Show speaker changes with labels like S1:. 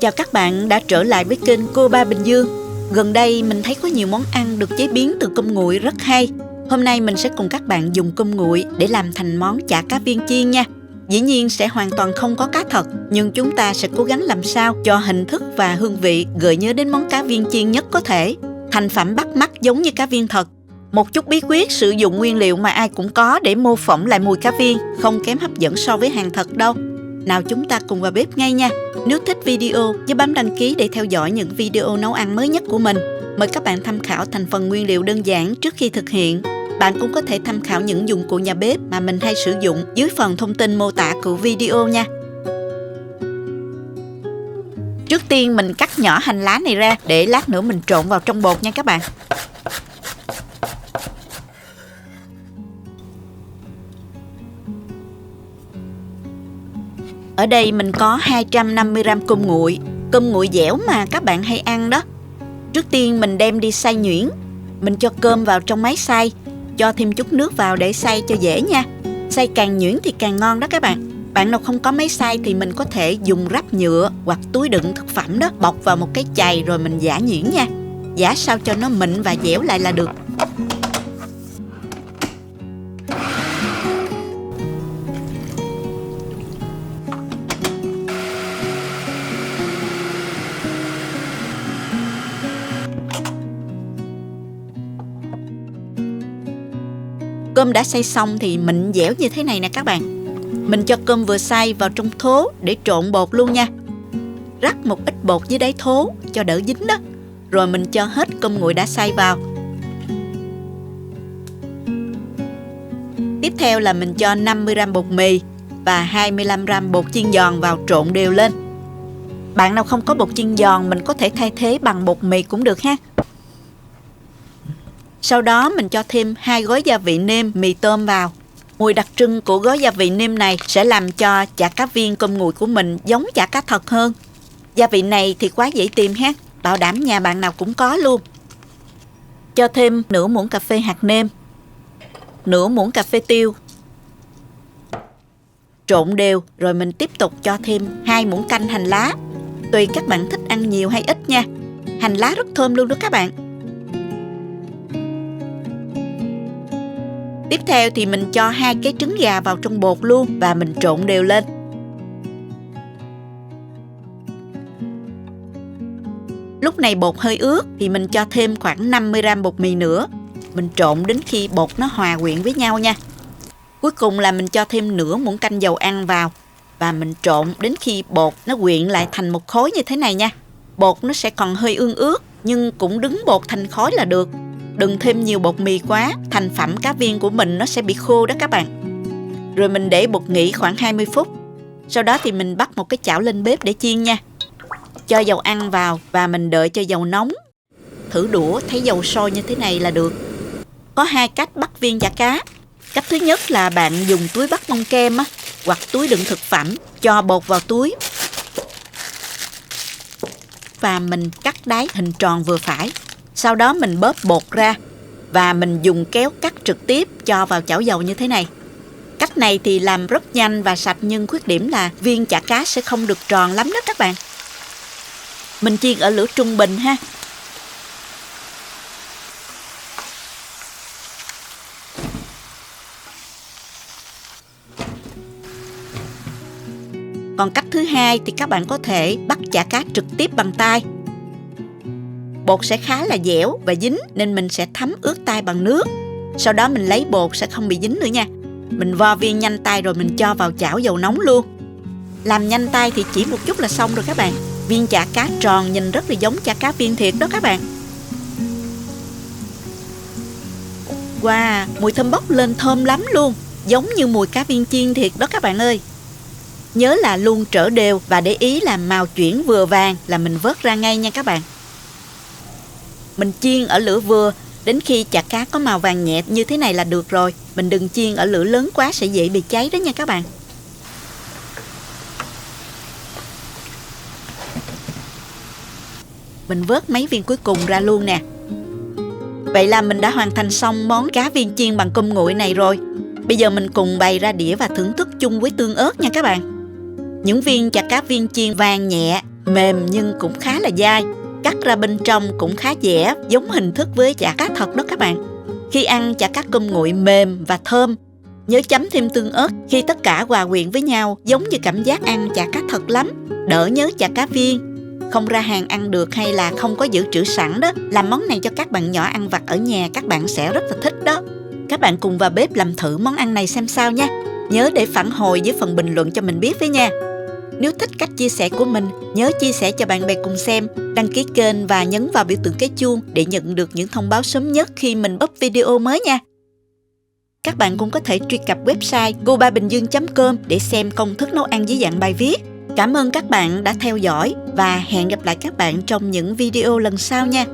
S1: Chào các bạn đã trở lại với kênh Cô Ba Bình Dương. Gần đây mình thấy có nhiều món ăn được chế biến từ cơm nguội rất hay. Hôm nay mình sẽ cùng các bạn dùng cơm nguội để làm thành món chả cá viên chiên nha. Dĩ nhiên sẽ hoàn toàn không có cá thật, nhưng chúng ta sẽ cố gắng làm sao cho hình thức và hương vị gợi nhớ đến món cá viên chiên nhất có thể. Thành phẩm bắt mắt giống như cá viên thật. Một chút bí quyết sử dụng nguyên liệu mà ai cũng có để mô phỏng lại mùi cá viên, không kém hấp dẫn so với hàng thật đâu. Nào chúng ta cùng vào bếp ngay nha. Nếu thích video, nhớ bấm đăng ký để theo dõi những video nấu ăn mới nhất của mình. Mời các bạn tham khảo thành phần nguyên liệu đơn giản trước khi thực hiện. Bạn cũng có thể tham khảo những dụng cụ nhà bếp mà mình hay sử dụng dưới phần thông tin mô tả của video nha. Trước tiên mình cắt nhỏ hành lá này ra để lát nữa mình trộn vào trong bột nha các bạn. Ở đây mình có 250g cơm nguội dẻo mà các bạn hay ăn đó. Trước tiên mình đem đi xay nhuyễn. Mình cho cơm vào trong máy xay, cho thêm chút nước vào để xay cho dễ nha. Xay càng nhuyễn thì càng ngon đó các bạn. Bạn nào không có máy xay thì mình có thể dùng ráp nhựa hoặc túi đựng thực phẩm đó, bọc vào một cái chày rồi mình giã nhuyễn nha. Giã sao cho nó mịn và dẻo lại là được. Cơm đã xay xong thì mịn dẻo như thế này nè các bạn. Mình cho cơm vừa xay vào trong thố để trộn bột luôn nha. Rắc một ít bột dưới đáy thố cho đỡ dính đó. Rồi mình cho hết cơm nguội đã xay vào. Tiếp theo là mình cho 50g bột mì và 25g bột chiên giòn vào trộn đều lên. Bạn nào không có bột chiên giòn mình có thể thay thế bằng bột mì cũng được ha. Sau đó mình cho thêm 2 gói gia vị nêm mì tôm vào. Mùi đặc trưng của gói gia vị nêm này sẽ làm cho chả cá viên cơm nguội của mình giống chả cá thật hơn. Gia vị này thì quá dễ tìm ha, bảo đảm nhà bạn nào cũng có luôn. Cho thêm nửa muỗng cà phê hạt nêm, nửa muỗng cà phê tiêu. Trộn đều rồi mình tiếp tục cho thêm 2 muỗng canh hành lá. Tùy các bạn thích ăn nhiều hay ít nha. Hành lá rất thơm luôn đó các bạn. Tiếp theo thì mình cho 2 cái trứng gà vào trong bột luôn và mình trộn đều lên. Lúc này bột hơi ướt thì mình cho thêm khoảng 50g bột mì nữa. Mình trộn đến khi bột nó hòa quyện với nhau nha. Cuối cùng là mình cho thêm nửa muỗng canh dầu ăn vào và mình trộn đến khi bột nó quyện lại thành một khối như thế này nha. Bột nó sẽ còn hơi ương ướt nhưng cũng đứng bột thành khối là được. Đừng thêm nhiều bột mì quá, thành phẩm cá viên của mình nó sẽ bị khô đó các bạn. Rồi mình để bột nghỉ khoảng 20 phút. Sau đó thì mình bắt một cái chảo lên bếp để chiên nha. Cho dầu ăn vào và mình đợi cho dầu nóng. Thử đũa thấy dầu sôi như thế này là được. Có 2 cách bắt viên chả cá. Cách thứ nhất là bạn dùng túi bắt bông kem á, hoặc túi đựng thực phẩm, cho bột vào túi. Và mình cắt đáy hình tròn vừa phải. Sau đó mình bóp bột ra và mình dùng kéo cắt trực tiếp cho vào chảo dầu như thế này. Cách này thì làm rất nhanh và sạch nhưng khuyết điểm là viên chả cá sẽ không được tròn lắm đó các bạn. Mình chiên ở lửa trung bình ha. Còn cách thứ hai thì các bạn có thể bắt chả cá trực tiếp bằng tay. Bột sẽ khá là dẻo và dính nên mình sẽ thấm ướt tay bằng nước. Sau đó mình lấy bột sẽ không bị dính nữa nha. Mình vo viên nhanh tay rồi mình cho vào chảo dầu nóng luôn. Làm nhanh tay thì chỉ một chút là xong rồi các bạn. Viên chả cá tròn nhìn rất là giống chả cá viên thiệt đó các bạn. Wow, mùi thơm bốc lên thơm lắm luôn. Giống như mùi cá viên chiên thiệt đó các bạn ơi. Nhớ là luôn trở đều và để ý là màu chuyển vừa vàng là mình vớt ra ngay nha các bạn. Mình chiên ở lửa vừa đến khi chả cá có màu vàng nhẹ như thế này là được rồi. Mình đừng chiên ở lửa lớn quá sẽ dễ bị cháy đó nha các bạn. Mình vớt mấy viên cuối cùng ra luôn nè. Vậy là mình đã hoàn thành xong món cá viên chiên bằng cơm nguội này rồi. Bây giờ mình cùng bày ra đĩa và thưởng thức chung với tương ớt nha các bạn. Những viên chả cá viên chiên vàng nhẹ mềm nhưng cũng khá là dai. Cắt ra bên trong cũng khá dẻ, giống hình thức với chả cá thật đó các bạn. Khi ăn chả cá cơm nguội mềm và thơm. Nhớ chấm thêm tương ớt khi tất cả hòa quyện với nhau, giống như cảm giác ăn chả cá thật lắm. Đỡ nhớ chả cá viên. Không ra hàng ăn được hay là không có dự trữ sẵn đó, làm món này cho các bạn nhỏ ăn vặt ở nhà các bạn sẽ rất là thích đó. Các bạn cùng vào bếp làm thử món ăn này xem sao nha. Nhớ để phản hồi dưới phần bình luận cho mình biết với nha. Nếu thích cách chia sẻ của mình, nhớ chia sẻ cho bạn bè cùng xem, đăng ký kênh và nhấn vào biểu tượng cái chuông để nhận được những thông báo sớm nhất khi mình up video mới nha. Các bạn cũng có thể truy cập website gobabinhdương.com để xem công thức nấu ăn dưới dạng bài viết. Cảm ơn các bạn đã theo dõi và hẹn gặp lại các bạn trong những video lần sau nha.